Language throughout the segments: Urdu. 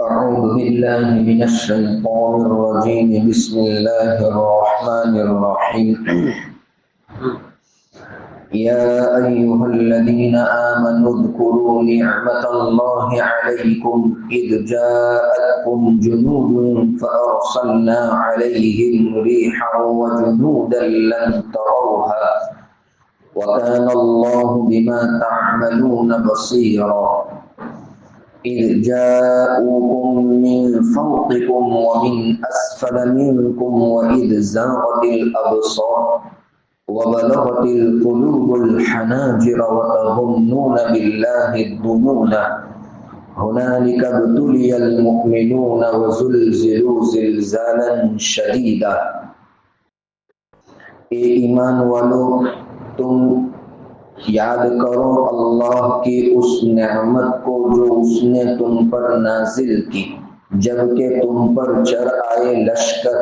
أعوذ بالله من الشيطان الرجيم بسم الله الرحمن الرحيم يا أيها الذين آمنوا اذكروا نعمة الله عليكم إذ جاءتكم جنود فأرسلنا عليهم ريحا وجنودا لم تروها وكان الله بما تعملون بصيرا إذ جاءوكم من فوقكم ومن أسفل منكم وإذ زاغت الأبصار وبلغت القلوب الحناجر وتظنون بالله الظنون هنالك ابتلي المؤمنون وزلزلوا زلزالا شديدا اے ایمان والو تم یاد کرو اللہ کی اس نعمت کو جو اس نے تم پر نازل کی جبکہ تم پر چڑھ آئے لشکر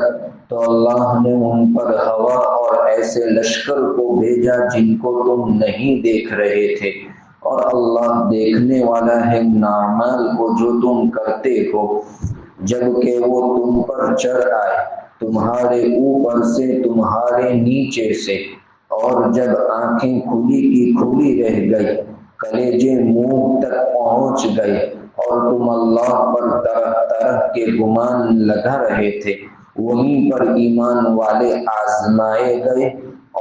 تو اللہ نے ان پر ہوا اور ایسے لشکر کو بھیجا جن کو تم نہیں دیکھ رہے تھے اور اللہ دیکھنے والا ہے ان اعمال کو جو تم کرتے ہو جبکہ وہ تم پر چڑھ آئے تمہارے اوپر سے تمہارے نیچے سے اور جب آنکھیں کھلی کی کھلی رہ گئی کلیجے منہ تک پہنچ گئے اور تم اللہ پر طرح طرح کے گمان لگا رہے تھے وہیں پر ایمان والے آزمائے گئے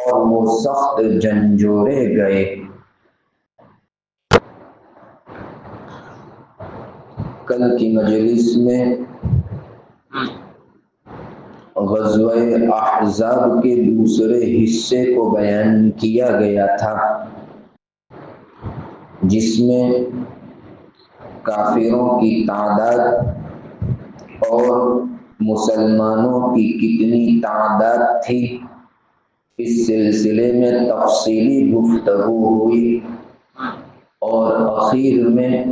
اور وہ سخت جھنجھوڑے گئے۔ کل کی مجلس میں غزوہ احزاب کے دوسرے حصے کو بیان کیا گیا تھا جس میں کافروں کی تعداد اور مسلمانوں کی کتنی تعداد تھی اس سلسلے میں تفصیلی گفتگو ہوئی اور اخیر میں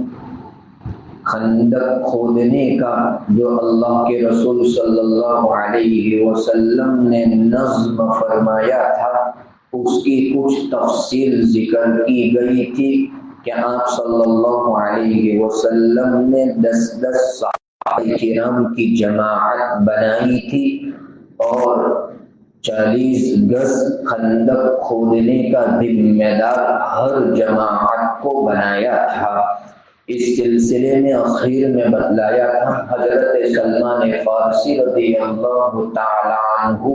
خندق کھودنے کا جو اللہ کے رسول صلی اللہ علیہ وسلم نے نظم فرمایا تھا اس کی کچھ تفصیل ذکر کی گئی تھی کہ آپ صلی اللہ علیہ وسلم نے 10 صحابہ کرام کی جماعت بنائی تھی اور 40 گز خندق کھودنے کا ذمہ دار ہر جماعت کو بنایا تھا۔ اس سلسلے میں اخیر میں بتلایا تھا حضرت سلمان فارسی رضی اللہ تعالی عنہ کو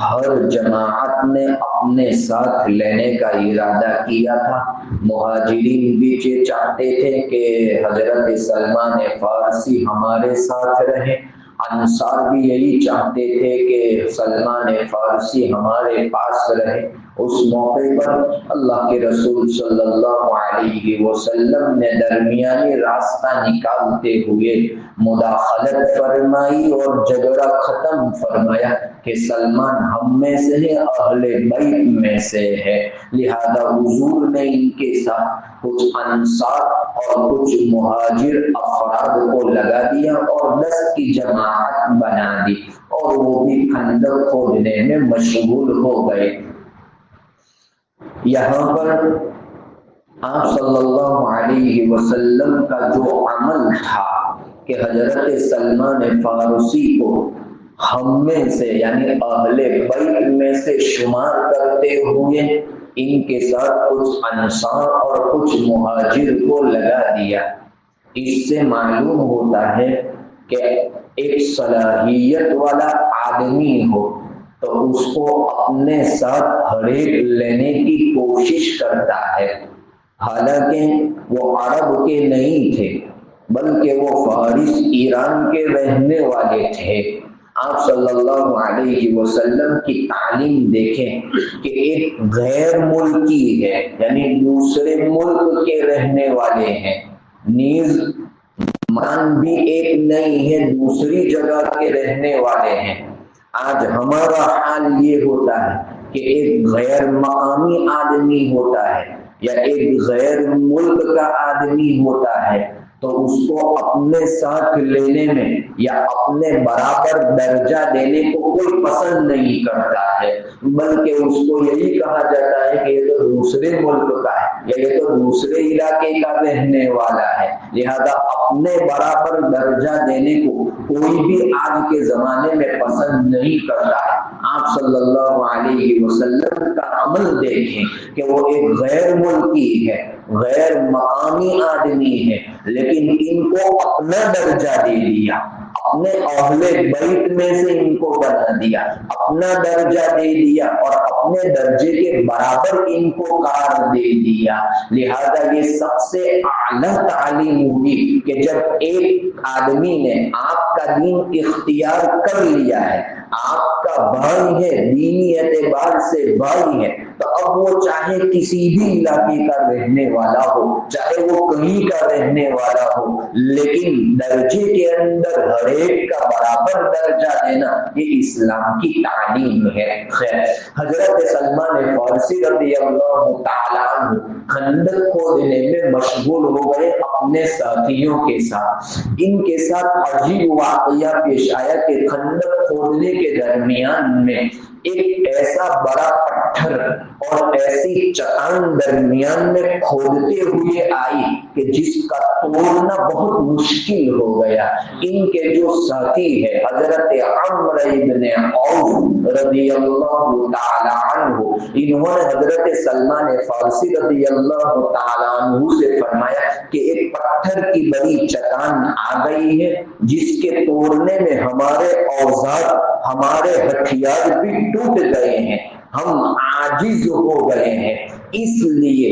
ہر جماعت نے اپنے ساتھ لینے کا ارادہ کیا تھا۔ مہاجرین بھی چاہتے تھے کہ حضرت سلمان فارسی ہمارے ساتھ رہیں، انصار بھی یہی چاہتے تھے کہ سلمان فارسی ہمارے پاس رہے۔ اس موقع پر اللہ کے رسول صلی اللہ علیہ وسلم نے درمیانی راستہ نکالتے ہوئے مداخلت فرمائی اور جھگڑا ختم فرمایا کہ سلمان ہم میں سے ہے، اہل بیت میں سے ہے، لہذا حضور نے ان کے ساتھ کچھ انصار اور کچھ مہاجر افراد کو لگا دیا اور 10 کی جماعت بنا دی اور وہ بھی خندق کھودنے میں مشغول ہو گئے۔ یہاں پر آپ صلی اللہ علیہ وسلم کا جو عمل تھا کہ حضرت سلمان فارسی کو ہم میں سے یعنی اہل بیت میں سے شمار کرتے ہوئے ان کے ساتھ کچھ انصار اور کچھ مہاجر کو لگا دیا۔ اس سے معلوم ہوتا ہے کہ ایک صلاحیت والا آدمی ہو تو اس کو اپنے ساتھ ہڑیک لینے کی کوشش کرتا ہے، حالانکہ وہ عرب کے نہیں تھے بلکہ وہ فارس ایران کے رہنے والے تھے۔ آپ صلی اللہ علیہ وسلم کی تعلیم دیکھیں کہ ایک غیر ملکی ہے یعنی دوسرے ملک کے رہنے والے ہیں، نیز مان بھی ایک نہیں ہے، دوسری جگہ کے رہنے والے ہیں۔ آج ہمارا حال یہ ہوتا ہے کہ ایک غیر مقامی آدمی ہوتا ہے یا ایک غیر ملک کا آدمی ہوتا ہے تو اس کو اپنے ساتھ لینے میں یا اپنے برابر درجہ دینے کو کوئی پسند نہیں کرتا ہے، بلکہ اس کو یہی کہا جاتا ہے کہ یہ تو دوسرے ملک کا ہے یا یہ تو دوسرے علاقے کا رہنے والا ہے، لہذا اپنے برابر درجہ دینے کو کوئی بھی آج کے زمانے میں پسند نہیں کرتا ہے۔ آپ صلی اللہ علیہ وسلم کا عمل دیکھیں کہ وہ ایک غیر ملکی ہے، غیر مقامی آدمی ہے، لیکن ان کو اپنا درجہ دے دیا، اپنے اہل بیت میں سے ان کو بنا دیا، اپنا درجہ دے دیا اور اپنے درجے کے برابر ان کو قرار دے دیا۔ لہذا یہ سب سے اعلیٰ تعلیم ہوئی کہ جب ایک آدمی نے آپ کا دین اختیار کر لیا ہے، آپ کا بھائی ہے، دینی اعتبار سے بھائی ہے، تو اب وہ چاہے کسی بھی علاقے کا رہنے والا ہو، چاہے وہ کہیں کا رہنے والا ہو، لیکن درجے کے اندر ہر ایک کا برابر درجہ دینا یہ اسلام کی تعلیم ہے۔ خیر، حضرت سلمان فارسی رضی اللہ تعالیٰ عنہ خندق کھودنے میں مشغول ہو گئے اپنے ساتھیوں کے ساتھ۔ ان کے ساتھ عجیب واقعہ پیش آیا کہ خندق کھودنے کے درمیان میں ایک ایسا بڑا پتھر اور ایسی چٹان درمیان میں کھودتے ہوئے آئی کہ جس کا توڑنا بہت مشکل ہو گیا۔ ان کے جو ساتھی ہے حضرت عمرو بن عوف رضی اللہ تعالی عنہ، انہوں نے حضرت سلمان فارسی رضی اللہ تعالی عنہ سے فرمایا کہ ایک پتھر کی بڑی چٹان آ گئی ہے جس کے توڑنے میں ہمارے اوزار، ہمارے ہتھیار بھی ٹوٹ گئے ہیں، ہم عاجز ہو گئے ہیں، اس لیے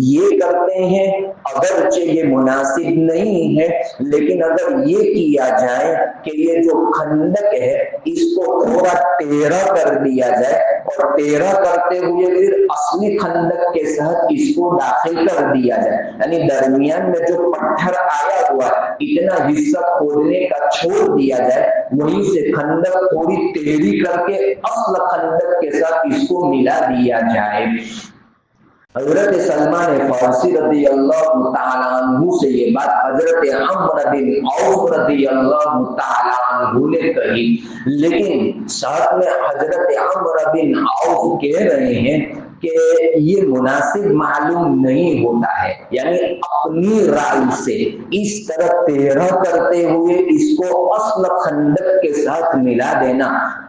یہ کرتے ہیں، اگرچہ یہ مناسب نہیں ہے لیکن اگر یہ کیا جائے کہ یہ جو خندق ہے اس کو تھوڑا ٹیڑھا کر دیا جائے اور ٹیڑھا کرتے ہوئے پھر اصلی خندق کے ساتھ اس کو داخل کر دیا جائے، یعنی درمیان میں جو پتھر آیا ہوا اتنا حصہ کھودنے کا چھوڑ دیا جائے، وہیں سے خندق تھوڑی ٹیڑھی کر کے اصل خندق کے ساتھ اس کو ملا دیا جائے۔ حضرت سلمان فارسی رضی اللہ تعالیٰ عنہ سے یہ بات حضرت عمرو بن عوف رضی اللہ تعالیٰ عنہ نے کہی، لیکن ساتھ میں حضرت عمرو بن عوف کہہ رہے ہیں کہ یہ مناسب معلوم نہیں ہوتا ہے، یعنی اپنی رائے سے اس طرح ٹیڑھا کرتے ہوئے اس کو اصل خندق کے ساتھ ملا دینا،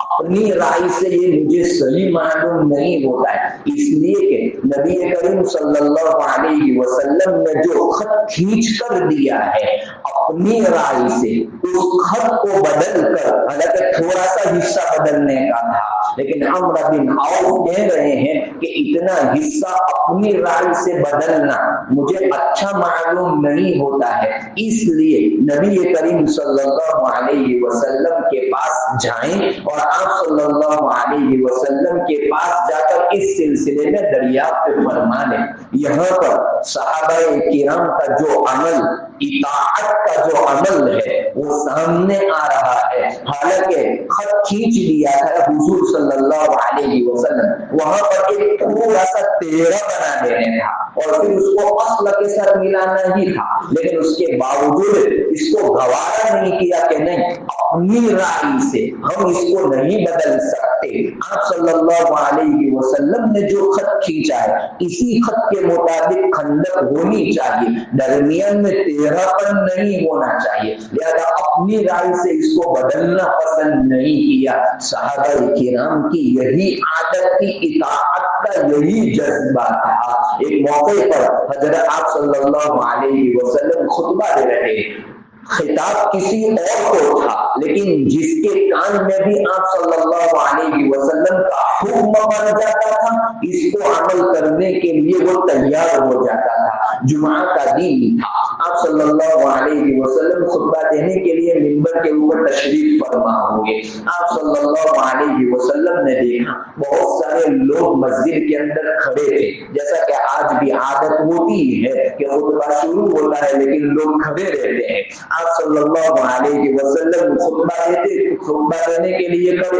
اپنی رائے سے یہ مجھے صحیح معلوم نہیں ہوتا ہے، اس لیے کہ نبی کریم صلی اللہ علیہ وسلم نے جو خط کھینچ کر دیا ہے اپنی رائے سے، اس خط کو بدل کر، حالانکہ تھوڑا سا حصہ بدلنے کا تھا، لیکن عمرو بن عوف کہہ رہے ہیں کہ اتنا حصہ اپنی رائے سے بدلنا مجھے اچھا معلوم نہیں ہوتا ہے، اس لیے نبی کریم صلی اللہ علیہ وسلم کے پاس جائیں اور آپ صلی اللہ علیہ وسلم کے پاس جا کر اس سلسلے میں دریافت فرما لیں۔ یہاں پر صحابہ کرام کا جو عمل، اطاعت کا جو عمل ہے وہ سامنے آ رہا ہے، حالانکہ خط کھینچ لیا تھا حضور صلی اللہ علیہ وسلم، وہاں پر ایک تھوڑا سا ٹیڑھا بنا دینا تھا اور پھر اس کو اصل کے ساتھ ملانا ہی تھا، لیکن اس کے باوجود اس کو گوارا نہیں کیا کہ نہیں، اپنی رائے سے ہم اس کو نہیں بدل سکتے، آپ صلی اللہ علیہ وسلم نے جو خط کھینچا ہے اسی خط کے مطابق خندق ہونی چاہیے، درمیان میں ٹیڑھا پن نہیں ہونا چاہیے، لہذا اپنی رائے سے اس کو بدلنا پسند نہیں کیا۔ صحابہ کرام کی یہی عادت تھی، اطاعت کا یہی جذبہ تھا۔ ایک موقع پر حضرت آپ صلی اللہ علیہ وسلم خطبہ دے رہے، خطاب کسی اور کو تھا لیکن جس کے کان میں بھی آپ صلی اللہ علیہ وسلم کا حکم پڑ جاتا تھا اس کو عمل کرنے کے لیے وہ تیار ہو جاتا تھا۔ جمعہ کا دن تھا، آپ صلی اللہ علیہ وسلم خطبہ دینے کے لیے منبر کے اوپر تشریف فرما ہوں گے۔ آپ صلی اللہ علیہ وسلم نے دیکھا بہت سارے لوگ مسجد کے اندر کھڑے تھے، جیسا کہ آج بھی عادت ہوتی ہے کہ خطبہ شروع ہوتا ہے لیکن لوگ کھڑے رہتے ہیں۔ آپ صلی اللہ علیہ وسلم خطبہ دینے کے لیے کھڑے،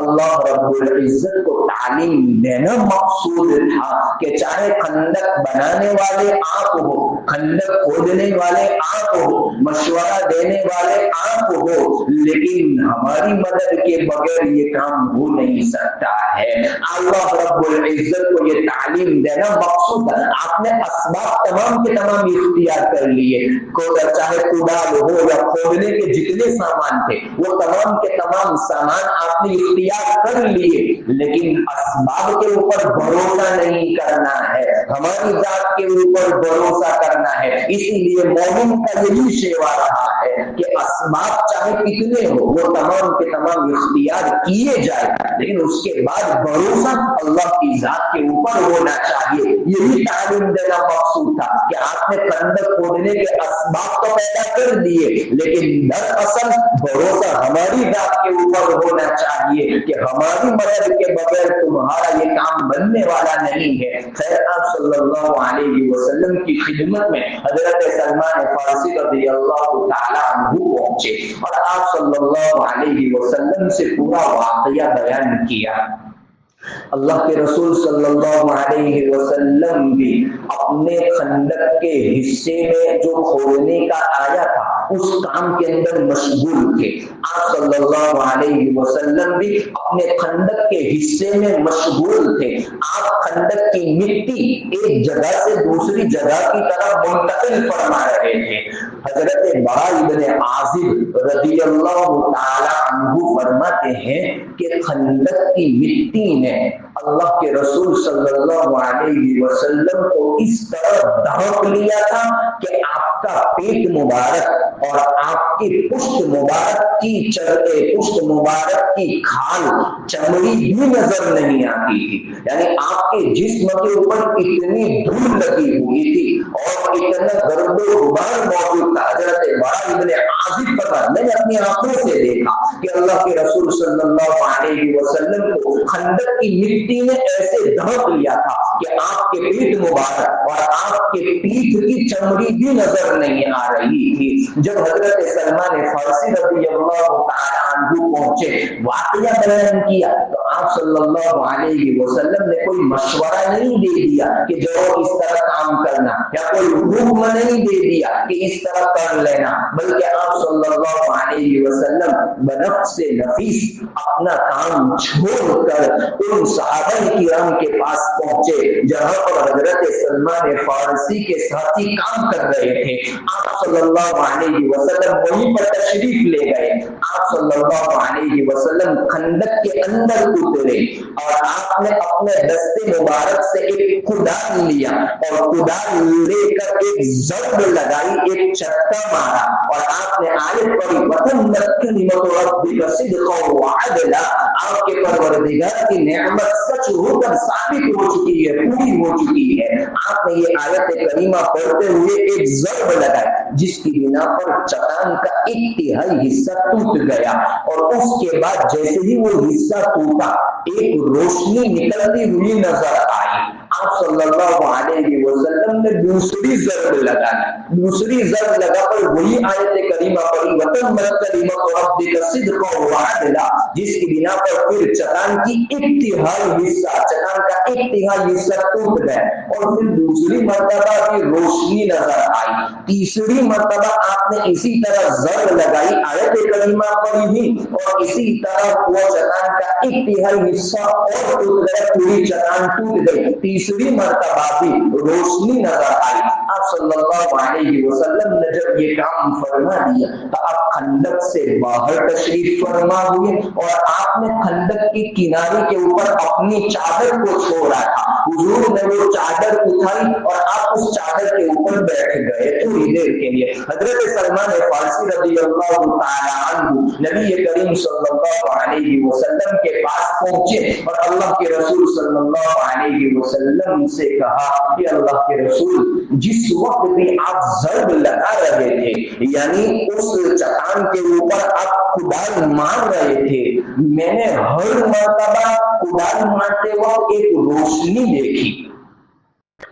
اللہ رب العزت کو تعلیم دینا مقصود تھا کہ چاہے خندق بنانے والے آپ ہو، خندق کھودنے والے آپ ہو، مشورہ دینے والے آپ ہو، لیکن ہماری مدد کے بغیر یہ کام ہو نہیں سکتا ہے۔ اللہ رب العزت کو یہ تعلیم دینا مقصود ہے۔ آپ نے اسباب تمام کے تمام اختیار کر لیے، چاہے کدال ہو یا کھودنے کے جتنے سامان تھے وہ تمام کے تمام سامان آپ نے اختیار کر لیے، لیکن اسباب کے اوپر بھروسہ نہیں کرنا ہے، ہماری ذات کے اوپر بھروسہ کرنا ہے۔ اسی لیے مومن کا یہی شیوا رہا ہے کہ اسباب چاہے کتنے ہو وہ تمام کے تمام اختیار کیے جائے، لیکن اس کے بعد بھروسہ اللہ کی ذات کے اوپر ہونا چاہیے۔ یہی تعلیم دینا مقصود تھا کہ آپ نے خندق کھودنے کے اسباب تو پیدا کر دیے، لیکن دراصل بھروسہ ہماری ذات کے اوپر ہونا چاہیے کہ ہماری مدد کے بغیر تمہارا یہ کام بننے والا نہیں ہے۔ خیر آپ صلی اللہ علیہ وسلم کی خدمت میں حضرت سلمان فارسی رضی اللہ تعالی عنہ پہنچے اور آپ صلی اللہ علیہ وسلم سے پورا واقعہ بیان کیا۔ اللہ کے رسول صلی اللہ علیہ وسلم بھی اپنے خندق کے حصے میں جو کھودنے کا آیا تھا اس کام کے اندر مشغول تھے۔ آپ صلی اللہ علیہ وسلم بھی اپنے خندق کے حصے میں مشغول تھے۔ آپ خندق کی مٹی ایک جگہ سے دوسری جگہ کی طرف منتقل فرما رہے تھے۔ حضرت برا ابن عازب رضی اللہ تعالی عنہ فرماتے ہیں کہ خندق کی مٹی نے اللہ کے رسول صلی اللہ علیہ وسلم کو اس طرح ڈھانپ لیا تھا کہ آپ کا پیٹ مبارک اور آپ کی پشت مبارک کی پشت مبارک کی کھال چمڑی بھی نظر نہیں آتی تھی، یعنی آپ کے جسم کے اوپر اتنی دھول لگی ہوئی تھی اور اتنا گرد و غبار موجود تھا۔ حضرت برا ابن عازب پتا میں نے اپنی آنکھوں سے دیکھا کہ اللہ کے رسول صلی اللہ علیہ وسلم کو خندق کی مٹی نے ایسے ڈھانپ لیا تھا کہ آپ کے پیٹ مبارک اور آپ کے پیٹھ کی چمڑی بھی نظر نہیں آ رہی تھی۔ جب حضرت سلمان فارسی رضی اللہ تعالی عنہ پہنچے، واقعہ بیان کیا، تو آپ صلی اللہ علیہ وسلم نے کوئی مشورہ نہیں دے دیا کہ جو اس طرح کام کرنا، یا کوئی حکم نہیں دے دیا کہ اس طرح کر لینا، بلکہ آپ صلی اللہ علیہ وسلم بنفس نفیس اپنا کام چھوڑ کر ان صحابہ کرام کے پاس پہنچے جہاں پر حضرت سلمان فارسی کے ساتھی کام کر رہے تھے۔ آپ صلی اللہ علیہ وسلم وہیں پر تشریف لے گئے۔ آپ صلی اللہ علیہ وسلم خندق کے اندر اترے اور آپ نے اپنے دستے مبارک سے ایک کدال لیا اور کدال لے کر ایک ضرب لگائی، ایک چٹکا مارا اور آپ نے آیت پڑھی وَتَمَّتْ كَلِمَتُ رَبِّكَ صِدْقًا وَعَدْلًا، آپ کے پروردگار کی نعمت سچ ہو کر ثابت ہو چکی ہے، پوری ہو چکی ہے۔ آپ نے یہ آیت کریمہ پڑھتے ہوئے ایک ضرب لگائی جس کی بنا پر چٹان کا ایک تہائی حصہ ٹوٹ گیا اور اس کے بعد جیسے ہی وہ حصہ ٹوٹا ایک روشنی نکلتی ہوئی نظر آئی۔ آپ صلی اللہ علیہ وسلم نے دوسری ضرب لگائی، دوسری ضرب لگا کر وہی آیت کریمہ پڑھی وَتَمَّتْ كَلِمَتُ رَبِّكَ صِدْقًا وَعَدْلًا، جس کی بنا پر پھر چٹان کی ایک تہائی حصہ، چٹان کا ایک تہائی حصہ ٹوٹ گیا اور پھر دوسری مرتبہ بھی روشنی نظر آئی۔ تیسری مرتبہ آپ نے اسی طرح ضرب لگائی، آیت کریمہ پڑھی بھی اور اسی طرح وہ چٹان کا ایک تہائی حصہ اور ٹوٹ گیا، پوری چٹان ٹوٹ گئی۔ تیسری مرتبہ بھی روشنی نظر آئی۔ آپ صلی اللہ علیہ وسلم نے جب یہ کام فرما دیا تو آپ خندق سے باہر تشریف فرما ہوئے اور آپ نے خندق کی کنارے کے اوپر اپنی چادر کو چھوڑا تھا۔ حضور نے وہ چادر اٹھائی اور آپ اس چادر کے اوپر بیٹھ گئے تھوڑی دیر کے لیے۔ حضرت سلمان فارسی رضی اللہ تعالی عنہ نبی کریم صلی اللہ علیہ وسلم کے پاس پہنچے اور اللہ کے رسول صلی اللہ علیہ وسلم سے کہا کہ اللہ کے رسول جس وقت بھی آپ ضرب لگا رہے تھے، یعنی اس چٹان کے اوپر آپ کدال مار رہے تھے، میں نے ہر مرتبہ کدال مارتے وقت ایک روشنی دیکھی،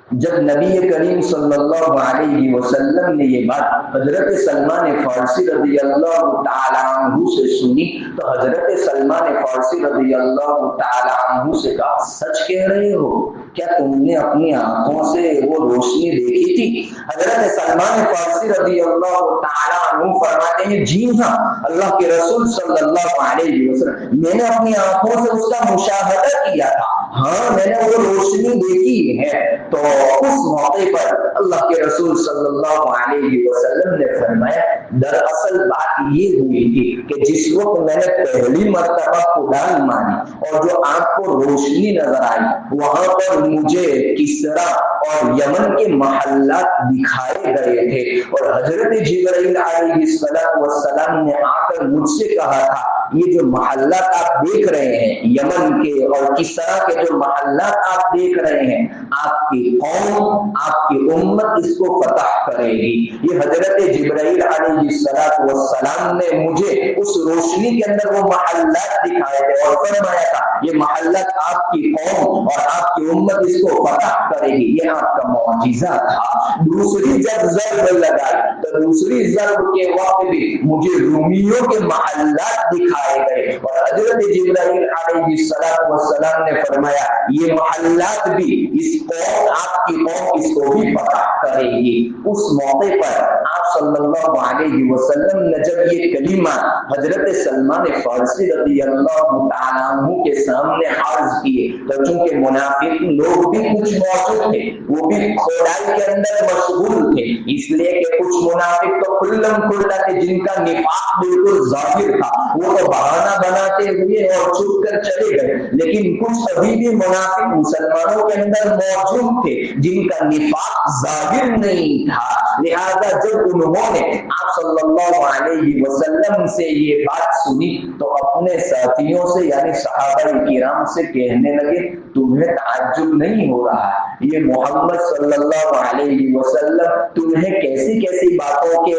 جب نبی کریم صلی اللہ علیہ وسلم نے یہ بات حضرت سلمان فارسی رضی اللہ تعالی عنہ سے سنی تو حضرت سلمان فارسی رضی اللہ تعالی عنہ سے کہا سچ کہہ رہے ہو کیا تم نے اپنی آنکھوں سے وہ روشنی دیکھی تھی؟ حضرت سلمان فارسی رضی اللہ تعالی عنہ فرماتے ہیں جی ہاں اللہ کے رسول صلی اللہ علیہ وسلم میں نے اپنی آنکھوں سے اس کا مشاہدہ کیا تھا، ہاں میں نے وہ روشنی دیکھی ہے۔ تو اس موقع پر اللہ کے رسول صلی اللہ علیہ وسلم نے فرمایا دراصل بات یہ ہوئی تھی کہ جس وقت میں نے پہلی مرتبہ خدا مانی اور جو آنکھ کو روشنی نظر آئی وہاں پر مجھے کسرا اور یمن کے محلات دکھائے گئے تھے، اور حضرت جبرائیل علیہ السلام نے آ کر مجھ سے کہا تھا یہ جو محلات آپ دیکھ رہے ہیں یمن کے اور کسرا کے جو محلات آپ دیکھ رہے ہیں آپ کی قوم آپ کی امت اس کو فتح کرے گی۔ یہ حضرت جبرائیل علیہ السلام نے مجھے اس روشنی کے اندر وہ محلات دکھائے تھے اور فرمایا تھا یہ محلات آپ کی قوم اور آپ کی امت اس کو فتح کرے گی، یہ آپ کا معجزہ تھا۔ دوسری جب ضرب لگائی تو دوسری ضرب کے وقت بھی مجھے رومیوں کے محلات دکھائے گئے اور حضرت جبرائیل علیہ السلام نے فرمایا یہ محلات بھی اس قوم آپ کی قوم اس کو بھی فتح کرے گی۔ اس موقع پر آپ صلی اللہ علیہ وسلم نے جب یہ کلمہ حضرت سلمان فارسی رضی اللہ تعالیٰ عنہ کے سامنے عرض کیے تو چونکہ منافق لوگ بھی کچھ موجود تھے وہ بھی کھدائی کے اندر مشغول تھے، اس لیے کہ کچھ منافق تو کھلم کھلا تھے جن کا نفاق بالکل ظاہر تھا، وہ تو بہانہ بناتے ہوئے اور چھپ کر چلے گئے، لیکن کچھ ابھی بھی منافق مسلمانوں کے اندر موجود تھے جن کا نفاق ظاہر نہیں تھا۔ لہذا جب انہوں نے آپ صلی اللہ علیہ وسلم سے یہ بات سنی تو اپنے ساتھیوں سے یعنی صحابہ کرام سے کہنے لگے تمہیں تعجب نہیں ہو رہا یہ محمد صلی اللہ علیہ وسلم تمہیں کیسی کیسی باتوں کے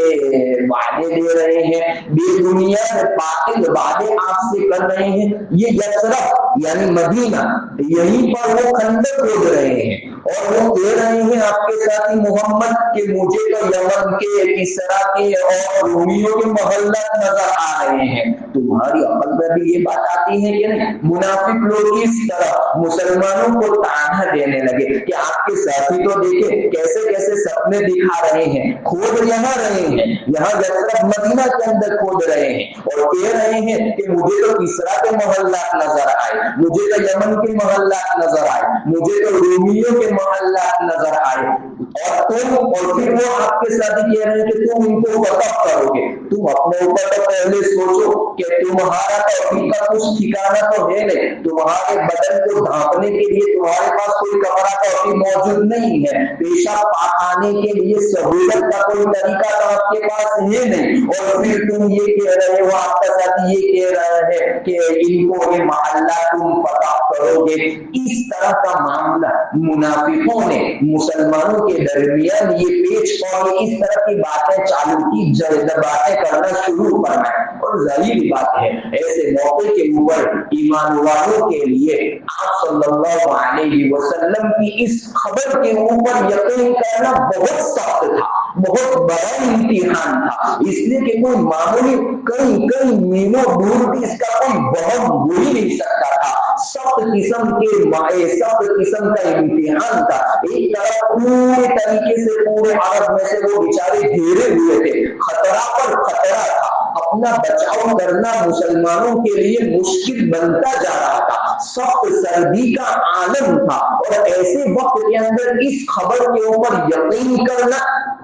وعدے دے رہے ہیں، بے بنیاد باطل وعدے آپ سے کر رہے ہیں، یہ یثرب یعنی مدینہ یہیں پر وہ خندق کھود رہے ہیں اور وہ کہہ رہے ہیں آپ کے ساتھی محمد کہ مجھے تو یمن کے کسرا کے اور رومیوں کے محلات نظر آ رہے ہیں، تمہاری عقل میں بھی یہ بات آتی ہے کہ نہیں؟ منافق لوگ اس طرح مسلمانوں کو تانا دینے لگے کہ آپ کے ساتھی تو دیکھیں کیسے کیسے سپنے دکھا رہے ہیں، کھود یہاں رہے ہیں یہاں یثرب مدینہ کے اندر کھود رہے ہیں اور کہہ رہے ہیں کہ مجھے تو کسرا کے محلات نظر آئے، مجھے تو یمن کے محلات نظر آئے، مجھے تو رومیوں کے محلات نظر آئے، اور پھر وہ آپ کے ساتھ کہہ رہے ہیں کہ تم ان کو فتح کرو گے۔ تم اپنے اوپر تو پہلے سوچو کہ تمہارا تو ابھی کا کچھ ٹھکانا تو ہے نہیں، تمہارے بدن کو ڈھانپنے کے لیے تمہارے پاس کوئی کپڑا تو ابھی موجود نہیں ہے، پیشاب پاخانے کے لیے سہولت کا کوئی طریقہ تو آپ کے پاس ہے نہیں، اور پھر تم یہ کہہ رہے ہو آپ کا ساتھی یہ کہہ رہا ہے کہ ان کو یہ محلہ تم فتح کرو گے۔ اس طرح کا معاملہ منافقوں نے مسلمانوں کے درمیان یہ پیش اور اس طرح کی باتیں چالو کی، باتیں کرنا شروع کرنا، اور ظاہر بات ہے ایسے موقع کے اوپر ایمان والوں کے لیے آپ صلی اللہ علیہ وسلم کی اس خبر کے اوپر یقین کرنا بہت سخت تھا، بہت بڑا امتحان تھا، اس لیے کہ کوئی معمولی کئی میلوں دور بھی اس کا کوئی بہت ہو ہی نہیں سکتا تھا، سخت قسم کا امتحان تھا۔ ایک طرف پورے طریقے سے پورے عرب میں سے وہ بیچارے گھیرے ہوئے تھے، خطرہ پر خطرہ تھا، اپنا بچاؤ کرنا مسلمانوں کے لیے مشکل بنتا جا رہا تھا، سخت سردی کا عالم تھا، اور ایسے وقت کے اندر اس خبر کے اوپر یقین کرنا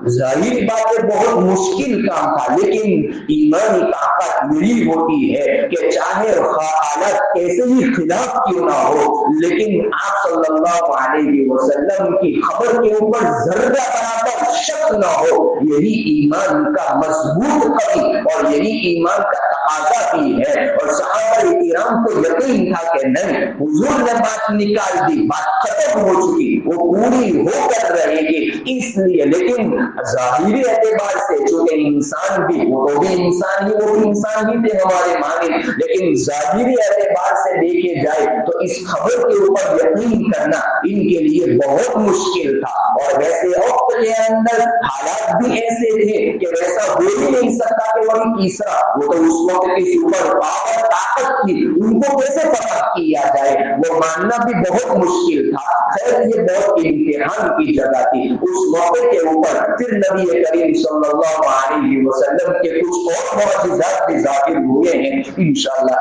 ظاہر بات ہے بہت مشکل کام تھا، لیکن ایمانی طاقت یہی ہوتی ہے کہ چاہے حالات کیسے ہی خلاف کیوں نہ ہو لیکن آپ صلی اللہ علیہ وسلم کی خبر کے اوپر ذرہ برابر شک نہ ہو، یہی ایمان کا مضبوط قوی اور یہی ایمان کا تقاضا کی ہے، اور صحابہ کرام کو یقین تھا کہ نہیں، حضور نے بات نکال دی، بات ختم ہو چکی، وہ پوری ہو کر رہے گی، اس لیے لیکن ظاہری اعتبار سے چونکہ انسان بھی، وہ تو بھی انسان ہی، وہ بھی انسان ہی تھے ہمارے مانند، لیکن ظاہری اعتبار سے دیکھے جائے تو اس خبر کے اوپر یقین کرنا ان کے لیے بہت مشکل تھا، اور ویسے وقت کے اندر حالات بھی ایسے تھے کہ ویسا ہو ہی نہیں سکتا کہ وہی تیسرا، وہ تو اس وقت کے اوپر پاور طاقت تھی، ان کو کیسے فتح کیا جائے، وہ ماننا بھی بہت مشکل تھا۔ خیر یہ بہت امتحان کی جگہ تھی، اس موقع کے اوپر پھر نبی کریم صلی اللہ علیہ وسلم کے کچھ اور معجزات بھی ظاہر ہوئے ہیں، انشاءاللہ